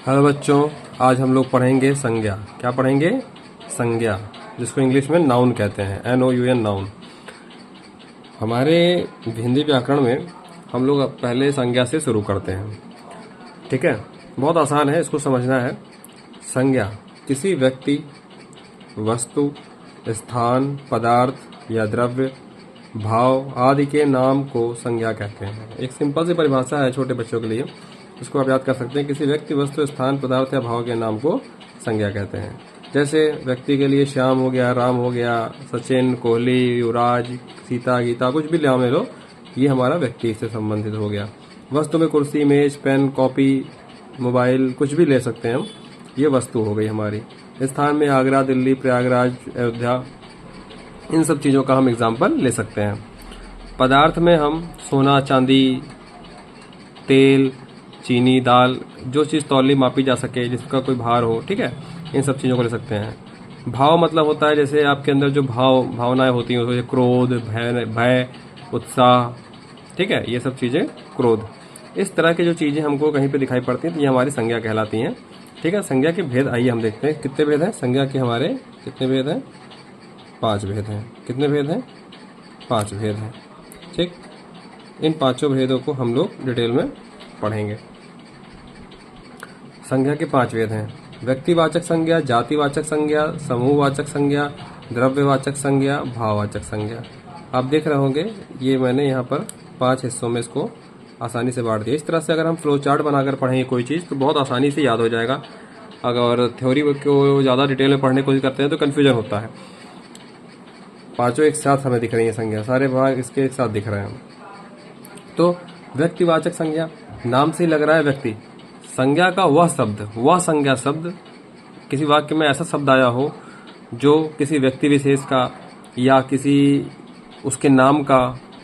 Hello बच्चों, आज हम लोग पढ़ेंगे संज्ञा। क्या पढ़ेंगे? संज्ञा, जिसको इंग्लिश में नाउन कहते हैं, NOUN, नाउन। हमारे हिंदी व्याकरण में हम लोग पहले संज्ञा से शुरू करते हैं। ठीक है, बहुत आसान है, इसको समझना है। संज्ञा किसी व्यक्ति, वस्तु, स्थान, पदार्थ या द्रव्य, भाव आदि के नाम को संज्ञा कहते हैं। एक सिंपल सी परिभाषा है छोटे बच्चों के लिए, इसको आप याद कर सकते हैं। किसी व्यक्ति, वस्तु, स्थान, पदार्थ या भाव के नाम को संज्ञा कहते हैं। जैसे व्यक्ति के लिए श्याम हो गया, राम हो गया, सचिन, कोहली, युवराज, सीता, गीता, कुछ भी नाम ले लो, ये हमारा व्यक्ति से संबंधित हो गया। वस्तु में कुर्सी, मेज, पेन, कॉपी, मोबाइल, कुछ भी ले सकते हैं हम, ये वस्तु हो गई हमारी। स्थान में आगरा, दिल्ली, प्रयागराज, अयोध्या, इन सब चीज़ों का हम एग्जाम्पल ले सकते हैं। पदार्थ में हम सोना, चांदी, तेल, चीनी, दाल, जो चीज़ तौली मापी जा सके, जिसका कोई भार हो, ठीक है, इन सब चीज़ों को ले सकते हैं। भाव मतलब होता है जैसे आपके अंदर जो भावनाएं होती हैं, उसमें क्रोध, भय, उत्साह, ठीक है, ये सब चीज़ें क्रोध, इस तरह की जो चीज़ें हमको कहीं पे दिखाई पड़ती हैं तो ये हमारी संज्ञा कहलाती हैं। ठीक है, संज्ञा के भेद आइए हम देखते हैं। कितने भेद हैं संज्ञा के? हमारे कितने भेद हैं? 5 भेद हैं। कितने भेद हैं? 5 भेद हैं। ठीक, इन 5 भेदों को हम लोग डिटेल में पढ़ेंगे। संज्ञा के 5 भेद हैं: व्यक्तिवाचक संज्ञा, जातिवाचक संज्ञा, समूहवाचक संज्ञा, द्रव्यवाचक संज्ञा, भाववाचक संज्ञा। आप देख रहे होंगे ये मैंने यहाँ पर 5 हिस्सों में इसको आसानी से बांट दिया। इस तरह से अगर हम फ्लो चार्ट बनाकर पढ़ेंगे कोई चीज़ तो बहुत आसानी से याद हो जाएगा। अगर थ्योरी को ज़्यादा डिटेल में पढ़ने की कोशिश करते हैं तो कन्फ्यूजन होता है। 5 एक साथ हमें दिख रही है संज्ञा, सारे भाग इसके एक साथ दिख रहे हैं। तो व्यक्तिवाचक संज्ञा, नाम से ही लग रहा है व्यक्ति। संज्ञा का वह शब्द, वह संज्ञा शब्द, किसी वाक्य में ऐसा शब्द आया हो जो किसी व्यक्ति विशेष का या किसी उसके नाम का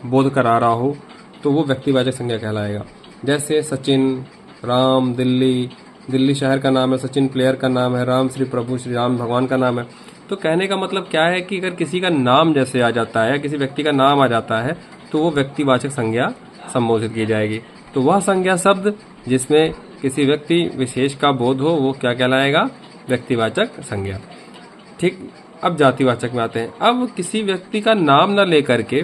बोध करा रहा हो, तो वो व्यक्तिवाचक संज्ञा कहलाएगा। जैसे सचिन, राम, दिल्ली शहर का नाम है, सचिन प्लेयर का नाम है, राम श्री प्रभु श्री राम भगवान का नाम है। तो कहने का मतलब क्या है कि अगर किसी का नाम जैसे आ जाता है, किसी व्यक्ति का नाम आ जाता है, तो वो व्यक्तिवाचक संज्ञा संबोधित की जाएगी। तो वह संज्ञा शब्द जिसमें किसी व्यक्ति विशेष का बोध हो, वो क्या कहलाएगा? व्यक्तिवाचक संज्ञा। ठीक, अब जातिवाचक में आते हैं। अब किसी व्यक्ति का नाम न लेकर के,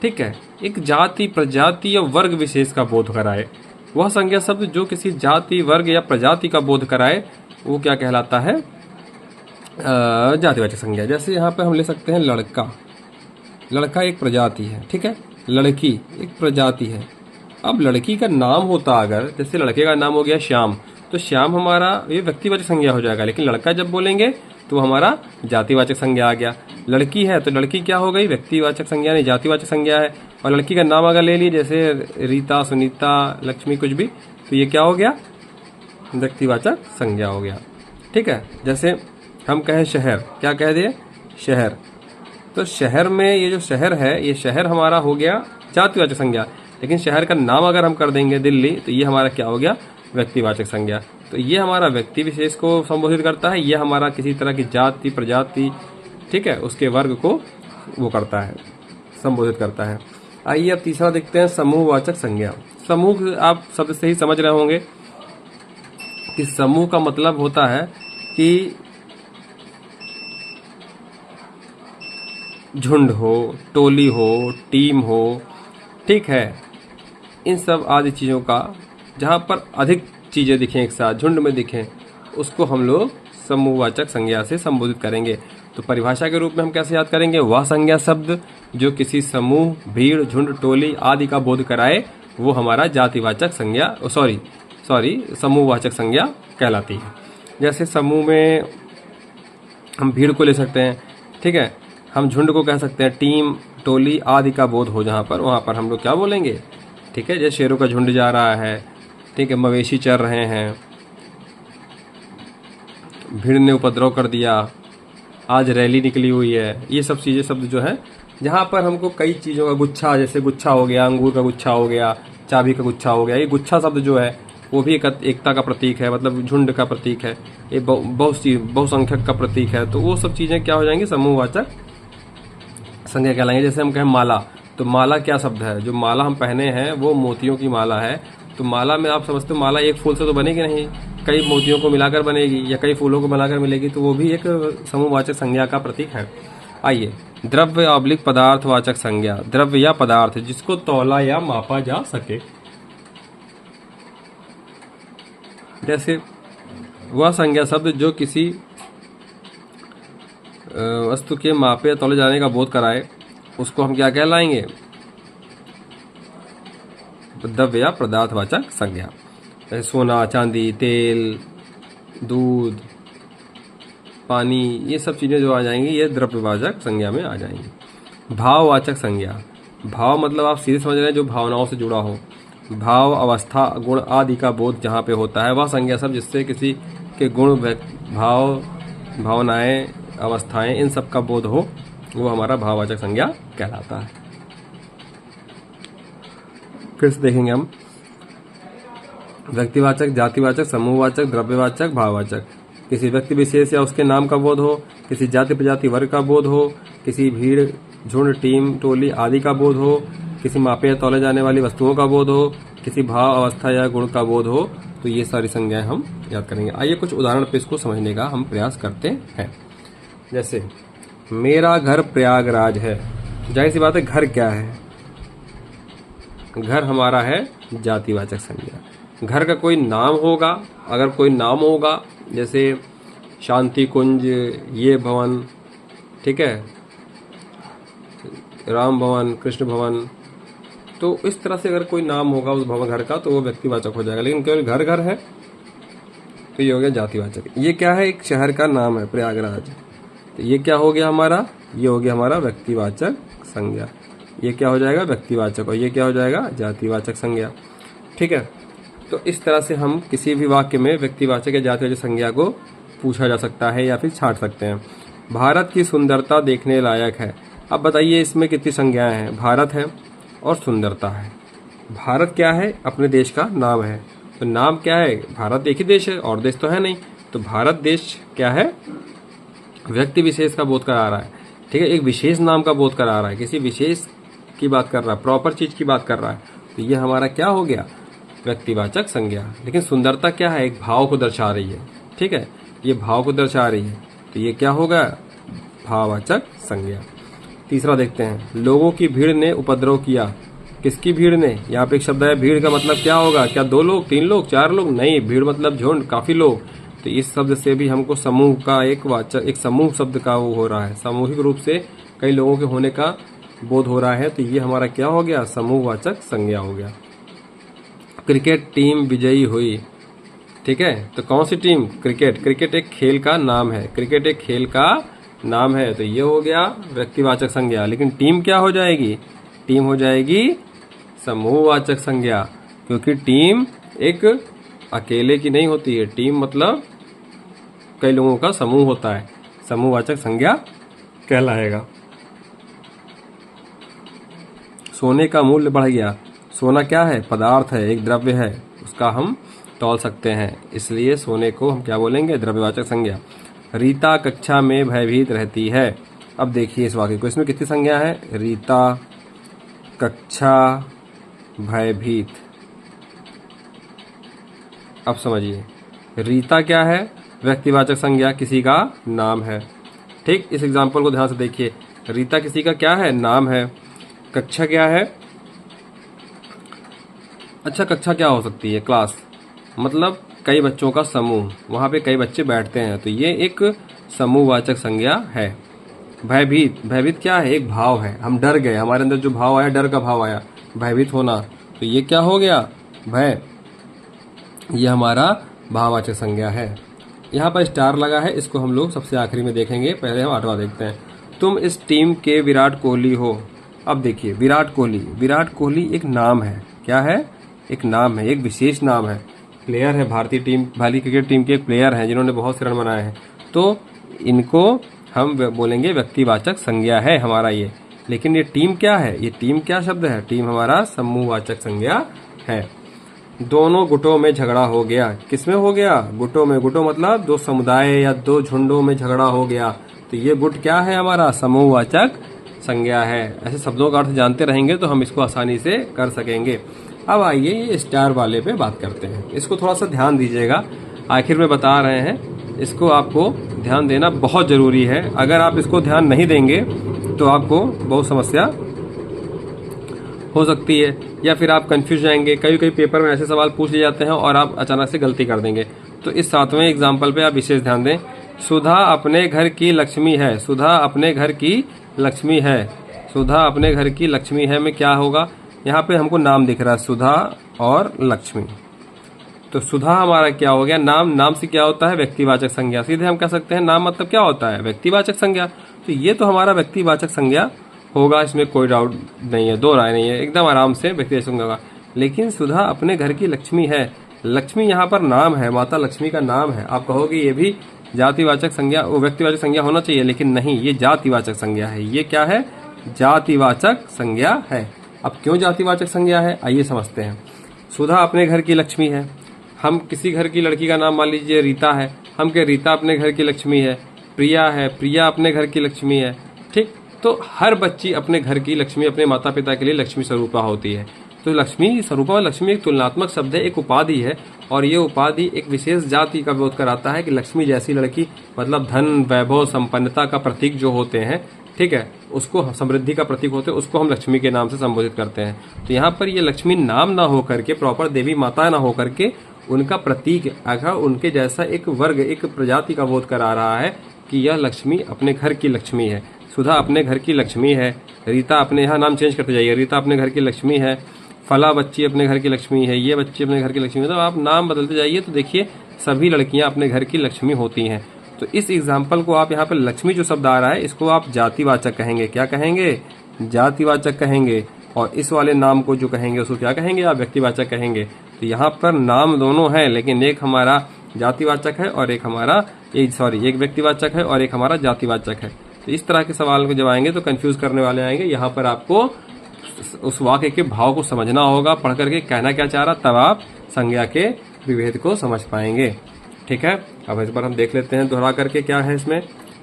ठीक है, एक जाति, प्रजाति या वर्ग विशेष का बोध कराए, वह संज्ञा शब्द जो किसी जाति, वर्ग या प्रजाति का बोध कराए, वो क्या कहलाता है? जातिवाचक संज्ञा। जैसे यहाँ पे हम ले सकते हैं लड़का। लड़का एक प्रजाति है, ठीक है, लड़की एक प्रजाति है। अब लड़की का नाम होता अगर, जैसे लड़के का नाम हो गया श्याम, तो श्याम हमारा ये व्यक्तिवाचक संज्ञा हो जाएगा। लेकिन लड़का जब बोलेंगे तो हमारा जातिवाचक संज्ञा आ गया। लड़की है तो लड़की क्या हो गई? व्यक्तिवाचक संज्ञा नहीं, जातिवाचक संज्ञा है। और लड़की का नाम अगर ले लिए, जैसे रीता, सुनीता, लक्ष्मी, कुछ भी, तो ये क्या हो गया? व्यक्तिवाचक संज्ञा हो गया। ठीक है, जैसे हम कहें शहर, क्या कह दिए? शहर। तो शहर में ये जो शहर है, ये शहर हमारा हो गया जातिवाचक संज्ञा। लेकिन शहर का नाम अगर हम कर देंगे दिल्ली, तो ये हमारा क्या हो गया? व्यक्तिवाचक संज्ञा। तो ये हमारा व्यक्ति विशेष को संबोधित करता है, ये हमारा किसी तरह की जाति, प्रजाति, ठीक है, उसके वर्ग को वो करता है, संबोधित करता है। आइए अब तीसरा देखते हैं, समूहवाचक संज्ञा। समूह आप शब्द से ही समझ रहे होंगे कि समूह का मतलब होता है कि झुंड हो, टोली हो, टीम हो, ठीक है, इन सब आदि चीज़ों का, जहाँ पर अधिक चीज़ें दिखें एक साथ, झुंड में दिखें, उसको हम लोग समूहवाचक संज्ञा से संबोधित करेंगे। तो परिभाषा के रूप में हम कैसे याद करेंगे? वह संज्ञा शब्द जो किसी समूह, भीड़, झुंड, टोली आदि का बोध कराए, वो हमारा जातिवाचक संज्ञा, समूहवाचक संज्ञा कहलाती है। जैसे समूह में हम भीड़ को ले सकते हैं, ठीक है, हम झुंड को कह सकते हैं, टीम, टोली आदि का बोध हो जहाँ पर, वहाँ पर हम लोग क्या बोलेंगे? ठीक है, जैसे शेरों का झुंड जा रहा है, ठीक है, मवेशी चर रहे हैं, भीड़ ने उपद्रव कर दिया, आज रैली निकली हुई है, ये सब चीज़ें शब्द जो है, जहाँ पर हमको कई चीज़ों का गुच्छा, जैसे गुच्छा हो गया, अंगूर का गुच्छा हो गया, चाबी का गुच्छा हो गया, ये गुच्छा शब्द जो है वो भी एकता का प्रतीक है, मतलब झुंड का प्रतीक है, ये बहुसंख्यक का प्रतीक है। तो वो सब चीज़ें क्या हो जाएंगी? समूहवाचक संज्ञा कहलाएंगे। जैसे हम कहें माला, तो माला क्या शब्द है? जो माला हम पहने हैं वो मोतियों की माला है। तो माला में आप समझते हो माला एक फूल से तो बनेगी नहीं, कई मोतियों को मिलाकर बनेगी या कई फूलों को बनाकर मिलेगी, तो वो भी एक समूहवाचक संज्ञा का प्रतीक है। आइए, द्रव्य ऑब्लिक पदार्थवाचक संज्ञा। द्रव्य या पदार्थ जिसको तौला या मापा जा सके, जैसे वह संज्ञा शब्द जो किसी वस्तु के मापे या तौले जाने का बोध कराए, उसको हम क्या कहलाएंगे? द्रव्य या पदार्थवाचक संज्ञा। जैसे सोना, चांदी, तेल, दूध, पानी, ये सब चीजें जो आ जाएंगी ये द्रव्यवाचक संज्ञा में आ जाएंगी। भाववाचक संज्ञा। भाव मतलब आप सीधे समझ रहे हैं जो भावनाओं से जुड़ा हो। भाव, अवस्था, गुण आदि का बोध जहाँ पे होता है, वह संज्ञा सब जिससे किसी के गुण, भाव, भावनाएं, अवस्थाएं, इन सब का बोध हो, वो हमारा भाववाचक संज्ञा कहलाता है। फिर से देखेंगे हम व्यक्तिवाचक, जातिवाचक, समूहवाचक, द्रव्यवाचक, भाववाचक। किसी व्यक्ति विशेष या उसके नाम का बोध हो, किसी जाति प्रजाति वर्ग का बोध हो, किसी भीड़, झुंड, टीम, टोली आदि का बोध हो, किसी मापे या तौले जाने वाली वस्तुओं का बोध हो, किसी भाव, अवस्था या गुण का बोध हो, तो ये सारी संज्ञाएं हम याद करेंगे। आइए कुछ उदाहरण पे इसको समझने का हम प्रयास करते हैं। जैसे मेरा घर प्रयागराज है। जाहिर सी बात है, घर क्या है? घर हमारा है जातिवाचक संज्ञा। घर का कोई नाम होगा, अगर कोई नाम होगा जैसे शांति कुंज, ये भवन, ठीक है, राम भवन, कृष्ण भवन, तो इस तरह से अगर कोई नाम होगा उस भवन घर का तो वो व्यक्तिवाचक हो जाएगा। लेकिन केवल घर घर है तो ये हो गया जातिवाचक। ये क्या है? एक शहर का नाम है प्रयागराज, तो ये क्या हो गया हमारा? ये हो गया हमारा व्यक्तिवाचक संज्ञा। ये क्या हो जाएगा? व्यक्तिवाचक। और ये क्या हो जाएगा? जातिवाचक संज्ञा। ठीक है, तो इस तरह से हम किसी भी वाक्य में व्यक्तिवाचक या जातिवाचक संज्ञा को पूछा जा सकता है या फिर छांट सकते हैं। भारत की सुंदरता देखने लायक है। अब बताइए इसमें कितनी संज्ञाएं हैं? भारत है और सुंदरता है। भारत क्या है? अपने देश का नाम है। तो नाम क्या है? भारत एक ही देश है, और देश तो है नहीं। तो भारत देश क्या है? व्यक्ति विशेष का बोध करा रहा है। ठीक है, एक विशेष नाम का बोध करा रहा है, किसी विशेष की बात कर रहा है, प्रॉपर चीज की बात कर रहा है। तो ये हमारा क्या हो गया? व्यक्तिवाचक संज्ञा। लेकिन सुंदरता क्या है? एक भाव को दर्शा रही है। ठीक है, ये भाव को दर्शा रही है, तो ये क्या होगा? भाववाचक संज्ञा। तीसरा देखते हैं, लोगों की भीड़ ने उपद्रव किया। किसकी भीड़ ने? यहाँ पे एक शब्द है, भीड़ का मतलब क्या होगा? क्या 2 लोग, 3 लोग, 4 लोग? नहीं, भीड़ मतलब झुंड, काफी लोग। तो इस शब्द से भी हमको समूह का एक वाचक, एक समूह शब्द का वो हो रहा है, सामूहिक रूप से कई लोगों के होने का बोध हो रहा है। तो ये हमारा क्या हो गया? समूहवाचक संज्ञा हो गया। क्रिकेट टीम विजयी हुई। ठीक है, तो कौन सी टीम? क्रिकेट। क्रिकेट एक खेल का नाम है। क्रिकेट एक खेल का नाम है, तो ये हो गया व्यक्तिवाचक संज्ञा। लेकिन टीम क्या हो जाएगी? टीम हो जाएगी समूहवाचक संज्ञा, क्योंकि टीम एक अकेले की नहीं होती है। टीम मतलब कई लोगों का समूह होता है, समूहवाचक संज्ञा कहलाएगा। सोने का मूल्य बढ़ गया। सोना क्या है? पदार्थ है, एक द्रव्य है, उसका हम तौल सकते हैं, इसलिए सोने को हम क्या बोलेंगे? द्रव्यवाचक संज्ञा। रीता कक्षा में भयभीत रहती है। अब देखिए इस वाक्य को, इसमें कितनी संज्ञा है? रीता, कक्षा, भयभीत। अब समझिए, रीता क्या है? व्यक्तिवाचक संज्ञा, किसी का नाम है। ठीक, इस एग्जाम्पल को ध्यान से देखिए। रीता किसी का क्या है? नाम है। कक्षा क्या है? अच्छा, कक्षा क्या हो सकती है? क्लास, मतलब कई बच्चों का समूह, वहां पे कई बच्चे बैठते हैं, तो ये एक समूहवाचक संज्ञा है। भयभीत, भयभीत क्या है? एक भाव है, हम डर गए, हमारे अंदर जो भाव आया, डर का भाव आया, भयभीत होना, तो ये क्या हो गया? भय। ये हमारा भाववाचक संज्ञा है। यहाँ पर स्टार लगा है, इसको हम लोग सबसे आखिरी में देखेंगे, पहले हम 8वां देखते हैं। तुम इस टीम के विराट कोहली हो। अब देखिए, विराट कोहली, विराट कोहली एक नाम है। क्या है? एक नाम है, एक विशेष नाम है, प्लेयर है, भारतीय क्रिकेट टीम के एक प्लेयर हैं जिन्होंने बहुत से रन बनाए हैं। तो इनको हम बोलेंगे व्यक्तिवाचक संज्ञा है हमारा ये। लेकिन ये टीम क्या है? ये टीम क्या शब्द है? टीम हमारा समूहवाचक संज्ञा है। दोनों गुटों में झगड़ा हो गया। किसमें हो गया? गुटों में। गुटों मतलब 2 समुदाय या 2 झुंडों में झगड़ा हो गया, तो ये गुट क्या है? हमारा समूहवाचक संज्ञा है। ऐसे शब्दों का अर्थ जानते रहेंगे तो हम इसको आसानी से कर सकेंगे। अब आइए ये स्टार वाले पे बात करते हैं। इसको थोड़ा सा ध्यान दीजिएगा। आखिर में बता रहे हैं, इसको आपको ध्यान देना बहुत ज़रूरी है। अगर आप इसको ध्यान नहीं देंगे तो आपको बहुत समस्या हो सकती है, या फिर आप कंफ्यूज जाएंगे। कई कई पेपर में ऐसे सवाल पूछ लिए जाते हैं और आप अचानक से गलती कर देंगे। तो इस 7वें एग्जाम्पल पे आप विशेष ध्यान दें। सुधा अपने घर की लक्ष्मी है। सुधा अपने घर की लक्ष्मी है। सुधा अपने घर की लक्ष्मी है में क्या होगा, यहाँ पे हमको नाम दिख रहा है सुधा और लक्ष्मी। तो सुधा हमारा क्या हो गया, नाम। नाम से क्या होता है, व्यक्तिवाचक संज्ञा। सीधे हम कह सकते हैं नाम मतलब क्या होता है, व्यक्तिवाचक संज्ञा। तो ये तो हमारा व्यक्तिवाचक संज्ञा होगा, इसमें कोई डाउट नहीं है, दो राय नहीं है, एकदम आराम से व्यक्तिवाचक संज्ञा होगा। लेकिन सुधा अपने घर की लक्ष्मी है, लक्ष्मी यहाँ पर नाम है, माता लक्ष्मी का नाम है। आप कहोगे ये भी जातिवाचक संज्ञा, वो व्यक्तिवाचक संज्ञा होना चाहिए, लेकिन नहीं, ये जातिवाचक संज्ञा है। ये क्या है, जातिवाचक संज्ञा है। अब क्यों जातिवाचक संज्ञा है, आइए समझते हैं। सुधा अपने घर की लक्ष्मी है। हम किसी घर की लड़की का नाम मान लीजिए रीता है, हम कह रीता अपने घर की लक्ष्मी है। प्रिया है, प्रिया अपने घर की लक्ष्मी है। ठीक, तो हर बच्ची अपने घर की लक्ष्मी, अपने माता पिता के लिए लक्ष्मी स्वरूपा होती है। तो लक्ष्मी स्वरूपा, लक्ष्मी एक तुलनात्मक शब्द है, एक उपाधि है, और ये उपाधि एक विशेष जाति का बोध कराता है कि लक्ष्मी जैसी लड़की, मतलब धन, वैभव, संपन्नता का प्रतीक जो होते हैं, ठीक है, उसको समृद्धि का प्रतीक होते हैं, उसको हम लक्ष्मी के नाम से संबोधित करते हैं। तो यहाँ पर ये लक्ष्मी नाम ना हो करके, प्रॉपर देवी माता ना हो करके, उनका प्रतीक, अगर उनके जैसा एक वर्ग, एक प्रजाति का बोध करा रहा है कि यह लक्ष्मी अपने घर की लक्ष्मी है। सुधा अपने घर की लक्ष्मी है। रीता अपने, यहाँ नाम चेंज करते जाइए, रीता अपने घर की लक्ष्मी है। फला बच्ची अपने घर की लक्ष्मी है, ये बच्ची अपने घर की लक्ष्मी है। तो आप नाम बदलते जाइए तो देखिए सभी लड़कियां अपने घर की लक्ष्मी होती हैं। तो इस एग्जाम्पल को आप यहाँ पर लक्ष्मी जो शब्द आ रहा है, इसको आप जातिवाचक कहेंगे। क्या कहेंगे, जातिवाचक कहेंगे। और इस वाले नाम को जो कहेंगे उसको क्या कहेंगे, आप व्यक्तिवाचक कहेंगे। तो यहाँ पर नाम दोनों है, लेकिन एक हमारा जातिवाचक है और एक हमारा, एक व्यक्तिवाचक है और एक हमारा जातिवाचक है। तो इस तरह के सवाल को जब आएंगे तो कंफ्यूज करने वाले आएंगे। यहाँ पर आपको उस वाक्य के भाव को समझना होगा, पढ़ करके कहना क्या चाह रहा, तब आप संज्ञा के विभेद को समझ पाएंगे। ठीक है, अब इस बार हम देख लेते हैं दोहरा करके क्या है इसमें।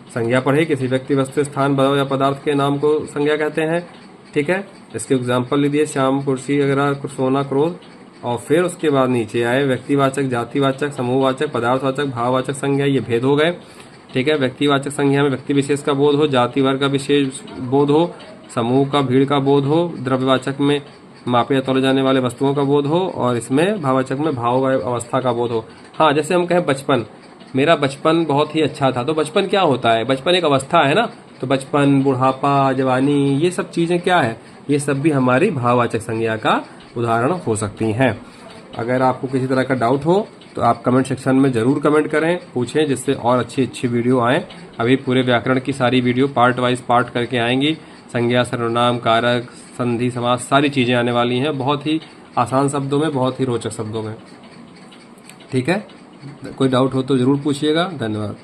संज्ञा पढ़े, किसी व्यक्ति, वस्तु, स्थान, वस्तु या पदार्थ के नाम को संज्ञा कहते हैं। ठीक है, इसके एग्जाम्पल लीजिए, श्याम, कुर्सी वगैरह, सोना, क्रोध। और फिर उसके बाद नीचे आए व्यक्तिवाचक, जातिवाचक, समूहवाचक, पदार्थवाचक, भाववाचक संज्ञा, ये भेद हो गए। ठीक है, व्यक्तिवाचक संज्ञा में व्यक्ति विशेष का बोध हो, जाति वर्ग का विशेष बोध हो, समूह का, भीड़ का बोध हो, द्रव्यवाचक में मापे या तोले जाने वाले वस्तुओं का बोध हो, और इसमें भाववाचक में भाव अवस्था का बोध हो। हाँ, जैसे हम कहें बचपन, मेरा बचपन बहुत ही अच्छा था, तो बचपन क्या होता है, बचपन एक अवस्था है ना। तो बचपन, बुढ़ापा, जवानी, ये सब चीजें क्या है, ये सब भी हमारी भाववाचक संज्ञा का उदाहरण हो सकती हैं। अगर आपको किसी तरह का डाउट हो तो आप कमेंट सेक्शन में जरूर कमेंट करें, पूछें, जिससे और अच्छी अच्छी वीडियो आए। अभी पूरे व्याकरण की सारी वीडियो पार्ट वाइज पार्ट करके आएंगी। संज्ञा, सर्वनाम, कारक, संधि, समास, सारी चीजें आने वाली हैं, बहुत ही आसान शब्दों में, बहुत ही रोचक शब्दों में। ठीक है, कोई डाउट हो तो जरूर पूछिएगा। धन्यवाद।